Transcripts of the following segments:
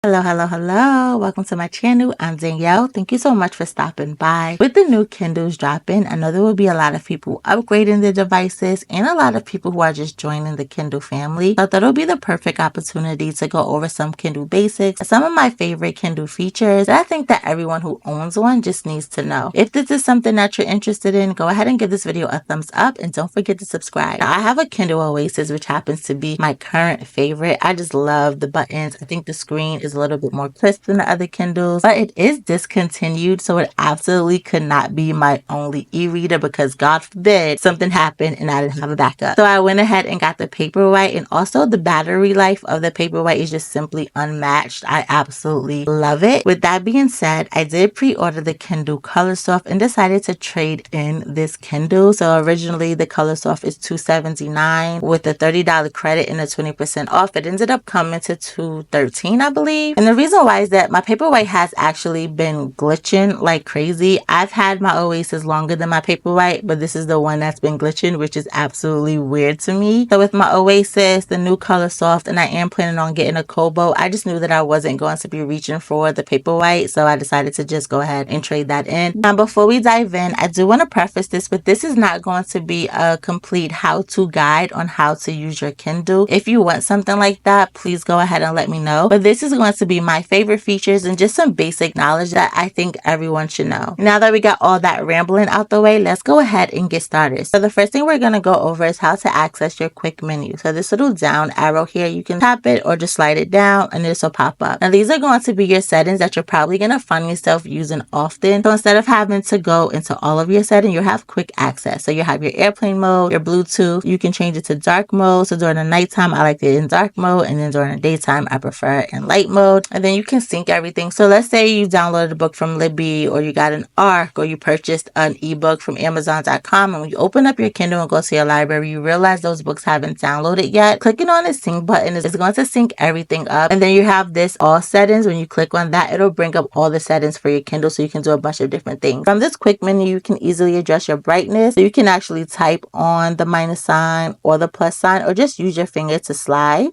Hello. Welcome to my channel. I'm Danielle. Thank you so much for stopping by. With the new Kindles dropping, I know there will be a lot of people upgrading their devices and a lot of people who are just joining the Kindle family. So that'll be the perfect opportunity to go over some Kindle basics, some of my favorite Kindle features that I think that everyone who owns one just needs to know. If this is something that you're interested in, go ahead and give this video a thumbs up and don't forget to subscribe. Now, I have a Kindle Oasis, which happens to be my current favorite. I just love the buttons. I think the screen is a little bit more crisp than the other Kindles, but it is discontinued, so it absolutely could not be my only e-reader because God forbid something happened and I didn't have a backup. So I went ahead and got the Paperwhite, and also the battery life of the Paperwhite is just simply unmatched. I absolutely love it. With that being said, I did pre-order the Kindle Colorsoft and decided to trade in this Kindle. So originally the Colorsoft is $279 with a $30 credit and a 20% off. It ended up coming to $213, I believe. And the reason why is that my Paperwhite has actually been glitching like crazy. I've had my Oasis longer than my Paperwhite, but this is the one that's been glitching, which is absolutely weird to me. So with my Oasis, the new Colorsoft, and I am planning on getting a Kobo, I just knew that I wasn't going to be reaching for the Paperwhite, so I decided to just go ahead and trade that in. Now, before we dive in, I do want to preface this, but this is not going to be a complete how-to guide on how to use your Kindle. If you want something like that, please go ahead and let me know. But this is going to be my favorite features and just some basic knowledge that I think everyone should know. Now that we got all that rambling out the way, let's go ahead and get started. So the first thing we're going to go over is how to access your quick menu. So this little down arrow here, you can tap it or just slide it down and this will pop up. Now these are going to be your settings that you're probably going to find yourself using often. So instead of having to go into all of your settings, you'll have quick access. So you have your airplane mode, your Bluetooth, you can change it to dark mode. So during the nighttime, I like it in dark mode, and then during the daytime, I prefer it in light mode. And then you can sync everything. So let's say you downloaded a book from Libby, or you got an ARC, or you purchased an ebook from Amazon.com, and when you open up your Kindle and go to your library, you realize those books haven't downloaded yet. Clicking on the sync button is going to sync everything up. And then you have this all settings. When you click on that, it'll bring up all the settings for your Kindle, so you can do a bunch of different things. From this quick menu, you can easily adjust your brightness. So you can actually type on the minus sign or the plus sign, or just use your finger to slide.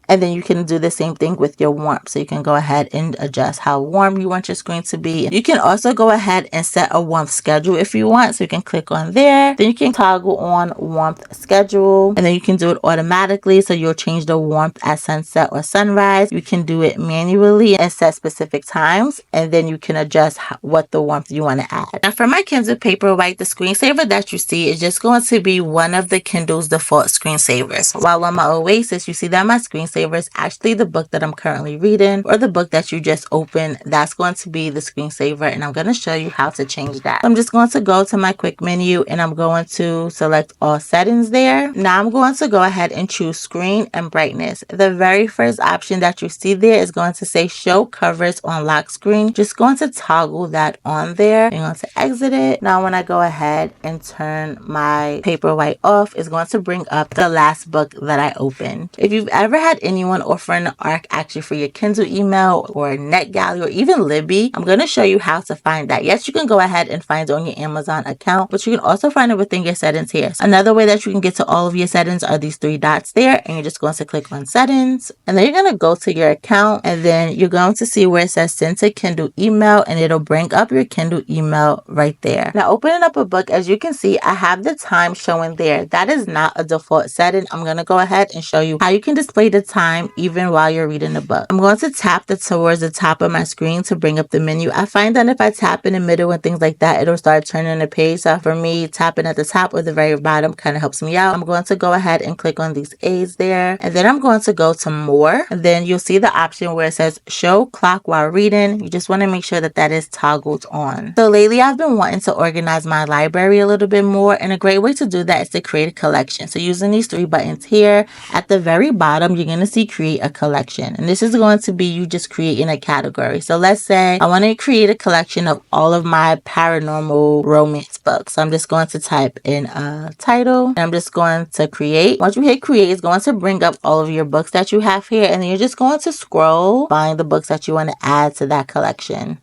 And then you can do the same thing with your warmth. So you can go ahead and adjust how warm you want your screen to be. You can also go ahead and set a warmth schedule if you want. So you can click on there. Then you can toggle on warmth schedule. And then you can do it automatically. So you'll change the warmth at sunset or sunrise. You can do it manually and set specific times. And then you can adjust what the warmth you want to add. Now for my Kindle Paperwhite, the screensaver that you see is just going to be one of the Kindle's default screensavers. While on my Oasis, you see that my screensaver is actually the book that I'm currently reading, or the book that you just opened. That's going to be the screensaver, and I'm going to show you how to change that. So I'm just going to go to my quick menu, and I'm going to select all settings there. Now I'm going to go ahead and choose screen and brightness. The very first option that you see there is going to say show covers on lock screen. Just going to toggle that on there. I'm going to exit it. Now when I go ahead and turn my Paperwhite off, it's going to bring up the last book that I opened. If you've ever had anyone offering an ARC actually for your Kindle email or NetGalley or even Libby, I'm going to show you how to find that. Yes, you can go ahead and find it on your Amazon account, but you can also find it within your settings here. So another way that you can get to all of your settings are these three dots there, and you're just going to click on settings, and then you're going to go to your account, and then you're going to see where it says send to Kindle email, and it'll bring up your Kindle email right there. Now opening up a book, as you can see, I have the time showing there. That is not a default setting. I'm going to go ahead and show you how you can display the time even while you're reading the book. I'm going to tap towards the top of my screen to bring up the menu. I find that if I tap in the middle and things like that, it'll start turning the page. So for me, tapping at the top or the very bottom kind of helps me out. I'm going to go ahead and click on these A's there, and then I'm going to go to more, and then you'll see the option where it says show clock while reading. You just want to make sure that that is toggled on. So lately I've been wanting to organize my library a little bit more, and a great way to do that is to create a collection. So using these three buttons here, at the very bottom you're going to see create a collection, and this is going to be you just creating a category. So let's say I want to create a collection of all of my paranormal romance books. So I'm just going to type in a title, and I'm just going to create. Once you hit create, it's going to bring up all of your books that you have here, and then you're just going to scroll, find the books that you want to add to that collection.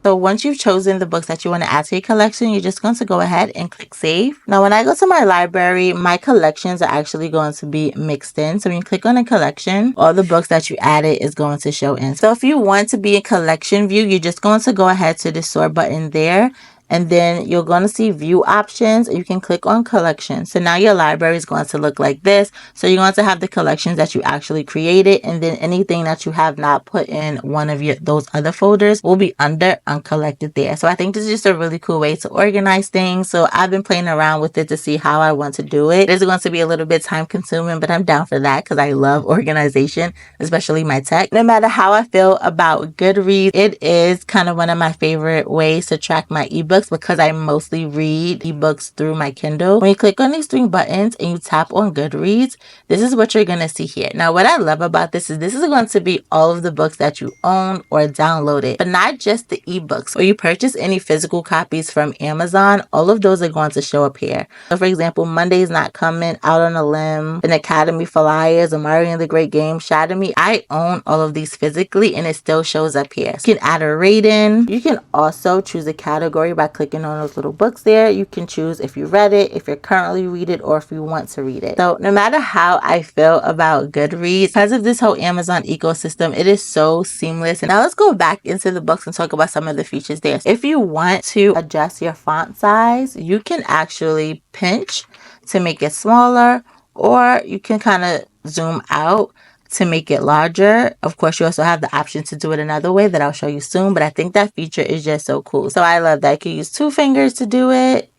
So once you've chosen the books that you want to add to your collection, you're just going to go ahead and click save. Now, when I go to my library, my collections are actually going to be mixed in. So when you click on a collection, all the books that you added is going to show in. So if you want to be in collection view, you're just going to go ahead to the sort button there. And then you're going to see view options. You can click on collection. So now your library is going to look like this. So you're going to have the collections that you actually created. And then anything that you have not put in one of those other folders will be under uncollected there. So I think this is just a really cool way to organize things. So I've been playing around with it to see how I want to do it. It's going to be a little bit time consuming, but I'm down for that because I love organization, especially my tech. No matter how I feel about Goodreads, it is kind of one of my favorite ways to track my ebooks, because I mostly read ebooks through my Kindle. When you click on these three buttons and you tap on Goodreads, this is what you're going to see here. Now, what I love about this is going to be all of the books that you own or downloaded, but not just the ebooks. Or you purchase any physical copies from Amazon, all of those are going to show up here. So for example, Monday's Not Coming, Out on a Limb, An Academy for Liars, Amari and the Great Game, Shatter Me. I own all of these physically and it still shows up here. So you can add a rating. You can also choose a category by clicking on those little books there. You can choose if you read it, if you're currently reading it, or if you want to read it. So no matter how I feel about Goodreads, because of this whole Amazon ecosystem, it is so seamless. And now let's go back into the books and talk about some of the features there. If you want to adjust your font size, you can actually pinch to make it smaller, or you can kind of zoom out to make it larger. Of course, you also have the option to do it another way that I'll show you soon, but I think that feature is just so cool. So I love that. You can use 2 fingers to do it.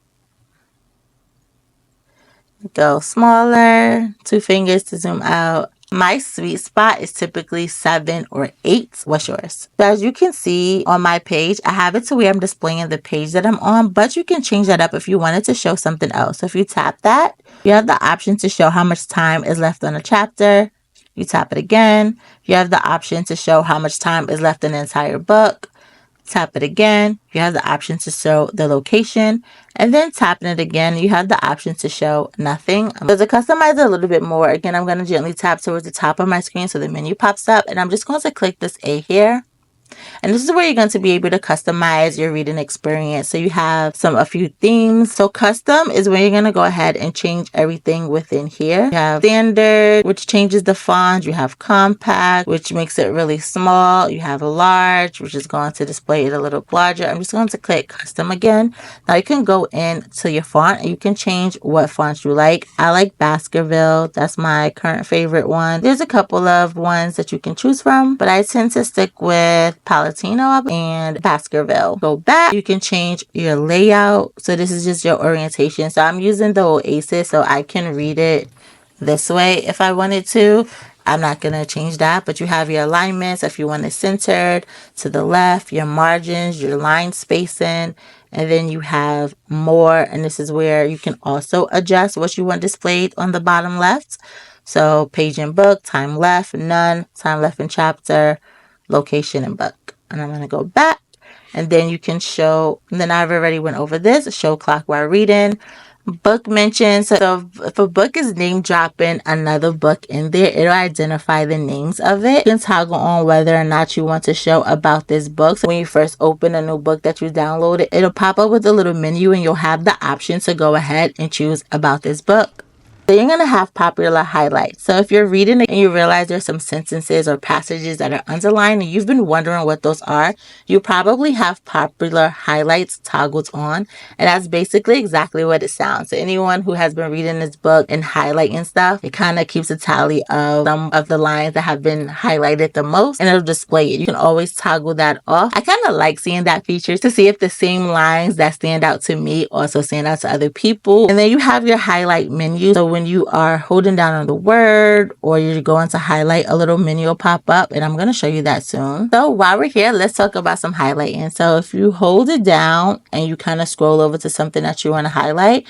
Go smaller, 2 fingers to zoom out. My sweet spot is typically 7 or 8. What's yours? So as you can see on my page, I have it to where I'm displaying the page that I'm on, but you can change that up if you wanted to show something else. So if you tap that, you have the option to show how much time is left on a chapter. You tap it again. You have the option to show how much time is left in the entire book. Tap it again. You have the option to show the location. And then tapping it again, you have the option to show nothing. So to customize it a little bit more, again, I'm going to gently tap towards the top of my screen so the menu pops up. And I'm just going to click this A here. And this is where you're going to be able to customize your reading experience. So you have a few themes. So custom is where you're going to go ahead and change everything within here. You have standard, which changes the font. You have compact, which makes it really small. You have large, which is going to display it a little larger. I'm just going to click custom again. Now you can go into your font and you can change what font you like. I like Baskerville. That's my current favorite one. There's a couple of ones that you can choose from, but I tend to stick with Palatino and Baskerville. Go back, you can change your layout. So this is just your orientation. So I'm using the Oasis so I can read it this way if I wanted to. I'm not going to change that, but you have your alignments if you want it centered, to the left, your margins, your line spacing, and then you have more, and this is where you can also adjust what you want displayed on the bottom left. So page and book, time left, none, time left in chapter, location and book. And I'm going to go back, and then you can show, and then I've already went over this, show clock while reading, book mentions. So if a book is name dropping another book in there, it'll identify the names of it. You can toggle on whether or not you want to show about this book. So when you first open a new book that you downloaded, it'll pop up with a little menu and you'll have the option to go ahead and choose about this book. So you're going to have popular highlights. So if you're reading it and you realize there's some sentences or passages that are underlined and you've been wondering what those are, you probably have popular highlights toggled on. And that's basically exactly what it sounds. So anyone who has been reading this book and highlighting stuff, it kind of keeps a tally of some of the lines that have been highlighted the most, and it'll display it. You can always toggle that off. I kind of like seeing that feature to see if the same lines that stand out to me also stand out to other people. And then you have your highlight menu. So when you are holding down on the word or you're going to highlight, a little menu will pop up, and I'm going to show you that soon. So while we're here, let's talk about some highlighting. So if you hold it down and you kind of scroll over to something that you want to highlight,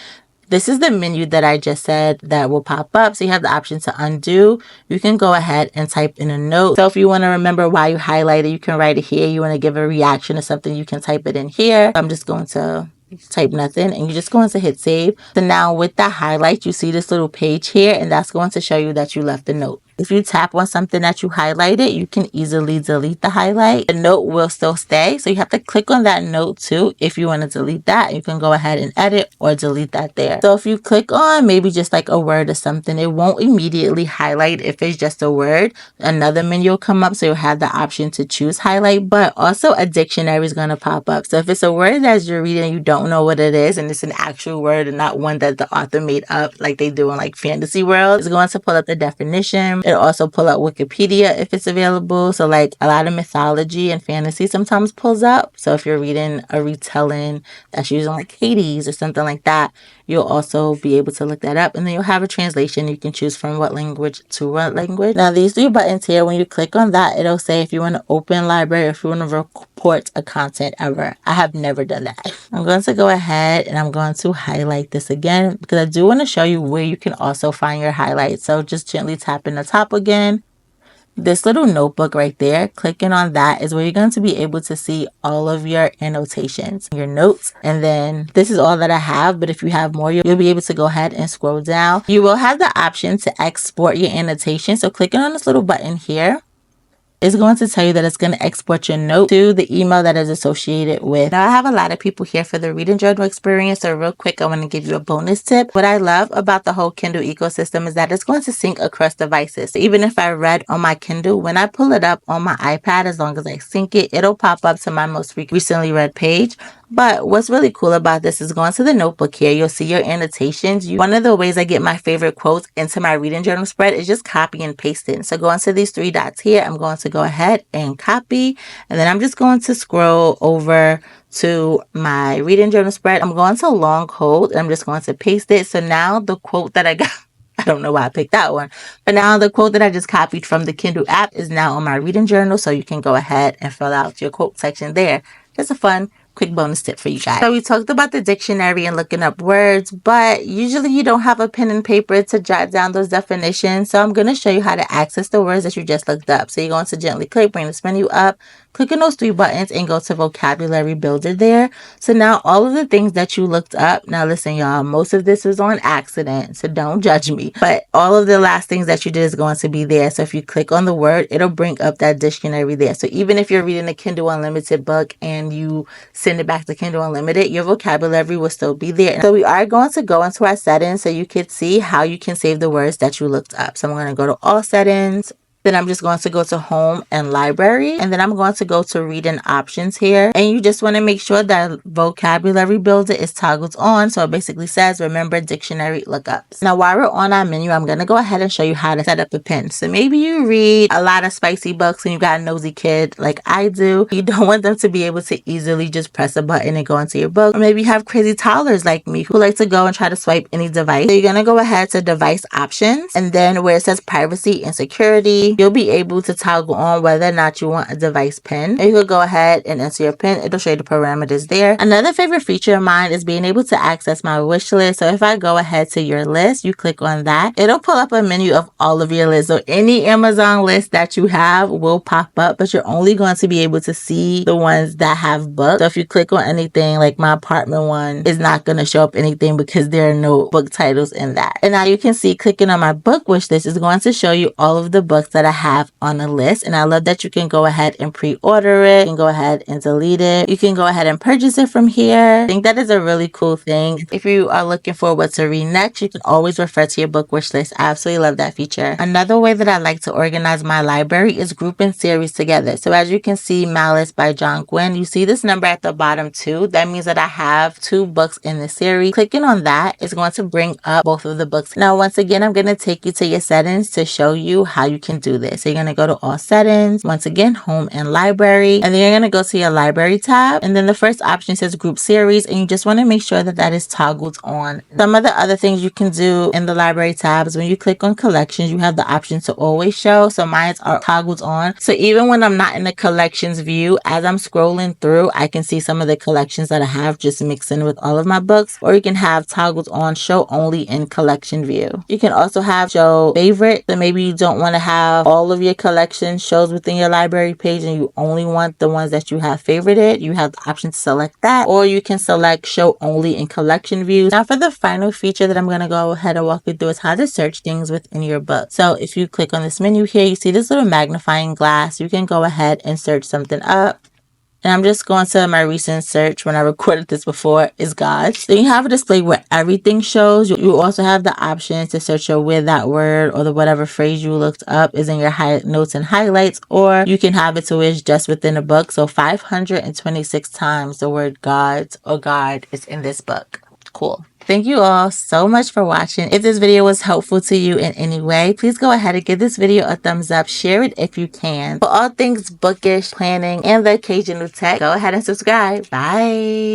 this is the menu that I just said that will pop up. So you have the option to undo. You can go ahead and type in a note. So if you want to remember why you highlighted, you can write it here. You want to give a reaction to something, you can type it in here. I'm just going to type nothing, and you're just going to hit save. So now with that highlight, you see this little page here, and that's going to show you that you left a note. If you tap on something that you highlighted, you can easily delete the highlight. The note will still stay, so you have to click on that note too. If you want to delete that, you can go ahead and edit or delete that there. So if you click on maybe just like a word or something, it won't immediately highlight if it's just a word. Another menu will come up, so you'll have the option to choose highlight, but also a dictionary is going to pop up. So if it's a word that you're reading and you don't know what it is, and it's an actual word and not one that the author made up like they do in like fantasy world, it's going to pull up the definition. It'll also pull up Wikipedia if it's available. So like a lot of mythology and fantasy sometimes pulls up. So if you're reading a retelling that's using like Hades or something like that, you'll also be able to look that up, and then you'll have a translation. You can choose from what language to what language. Now these three buttons here, when you click on that, it'll say if you want to open library or if you want to report a content error. I have never done that. I'm going to go ahead and I'm going to highlight this again because I do want to show you where you can also find your highlights. So just gently tap in the top again. This little notebook right there, clicking on that is where you're going to be able to see all of your annotations, your notes. And then this is all that I have, but if you have more, you'll be able to go ahead and scroll down. You will have the option to export your annotation. So clicking on this little button here, it's going to tell you that it's going to export your note to the email that is associated with. Now, I have a lot of people here for the reading journal experience, so real quick, I want to give you a bonus tip. What I love about the whole Kindle ecosystem is that it's going to sync across devices. So even if I read on my Kindle, when I pull it up on my iPad, as long as I sync it, it'll pop up to my most recently read page. But what's really cool about this is going to the notebook here, you'll see your annotations. One of the ways I get my favorite quotes into my reading journal spread is just copy and pasting. So going to these three dots here, I'm going to go ahead and copy, and then I'm just going to scroll over to my reading journal spread. I'm going to long hold, and I'm just going to paste it. So now the quote that I got, I don't know why I picked that one, but now the quote that I just copied from the Kindle app is now on my reading journal, so you can go ahead and fill out your quote section there. Just a fun quick bonus tip for you guys. So we talked about the dictionary and looking up words, but usually you don't have a pen and paper to jot down those definitions. So I'm going to show you how to access the words that you just looked up. So you're going to gently click, bring this menu up, click on those three buttons and go to vocabulary builder there. So now all of the things that you looked up, now listen y'all, most of this was on accident, so don't judge me, but all of the last things that you did is going to be there. So if you click on the word, it'll bring up that dictionary there. So even if you're reading a Kindle Unlimited book and you send it back to Kindle Unlimited, your vocabulary will still be there. So we are going to go into our settings so you can see how you can save the words that you looked up. So I'm going to go to all settings. Then I'm just going to go to home and library, and then I'm going to go to reading options here. And you just want to make sure that vocabulary builder is toggled on. So it basically says, remember dictionary lookups. Now, while we're on our menu, I'm going to go ahead and show you how to set up a pen. So maybe you read a lot of spicy books and you got a nosy kid like I do. You don't want them to be able to easily just press a button and go into your book. Or maybe you have crazy toddlers like me who like to go and try to swipe any device. So you're going to go ahead to device options, and then where it says privacy and security, you'll be able to toggle on whether or not you want a device pin. And you could go ahead and enter your pin. It'll show you the parameters there. Another favorite feature of mine is being able to access my wish list. So if I go ahead to your list, you click on that, it'll pull up a menu of all of your lists. So any Amazon list that you have will pop up, but you're only going to be able to see the ones that have books. So if you click on anything like my apartment one, it's not going to show up anything because there are no book titles in that. And now you can see clicking on my book wish list is going to show you all of the books that I have on a list. And I love that you can go ahead and pre-order it. You can go ahead and delete it. You can go ahead and purchase it from here. I think that is a really cool thing. If you are looking for what to read next, you can always refer to your book wish list. I absolutely love that feature. Another way that I like to organize my library is grouping series together. So as you can see, Malice by John Gwynne, you see this number at the bottom too. That means that I have 2 books in the series. Clicking on that is going to bring up both of the books. Now, once again, I'm going to take you to your settings to show you how you can do this. So you're going to go to all settings, once again, home and library, and then you're going to go to your library tab. And then the first option says group series, and you just want to make sure that that is toggled on. Some of the other things you can do in the library tab is when you click on collections, you have the option to always show. So mine are toggled on. So even when I'm not in the collections view, as I'm scrolling through, I can see some of the collections that I have just mixed in with all of my books. Or you can have toggled on show only in collection view. You can also have show favorite. So maybe you don't want to have of all of your collection shows within your library page and you only want the ones that you have favorited, you have the option to select that, or you can select show only in collection views. Now for the final feature that I'm going to go ahead and walk you through is how to search things within your book. So if you click on this menu here, you see this little magnifying glass. You can go ahead and search something up. And I'm just going to my recent search when I recorded this before is gods. Then you have a display where everything shows. You also have the option to search where that word or the whatever phrase you looked up is in your notes and highlights, or you can have it to where it's just within a book. So 526 times the word gods or God is in this book. Cool. Thank you all so much for watching. If this video was helpful to you in any way, please go ahead and give this video a thumbs up. Share it if you can. For all things bookish, planning, and the occasional tech, go ahead and subscribe. Bye.